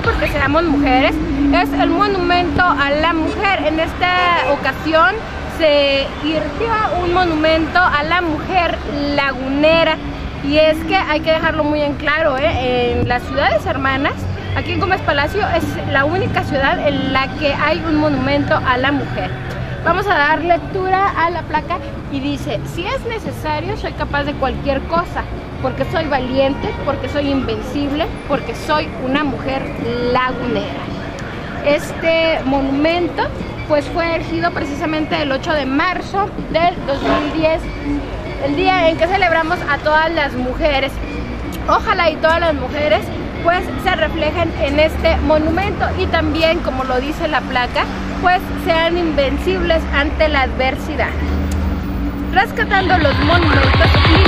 porque seamos mujeres, es el monumento a la mujer. En esta ocasión se irtió un monumento a la mujer lagunera. Y es que hay que dejarlo muy en claro, en las ciudades hermanas, aquí en Gómez Palacio es la única ciudad en la que hay un monumento a la mujer. Vamos a dar lectura a la placa y dice: si es necesario, soy capaz de cualquier cosa, porque soy valiente, porque soy invencible, porque soy una mujer lagunera. Este monumento pues fue erigido precisamente el 8 de marzo del 2010, el día en que celebramos a todas las mujeres. Ojalá y todas las mujeres pues se reflejen en este monumento y también, como lo dice la placa, pues sean invencibles ante la adversidad. Rescatando los monumentos y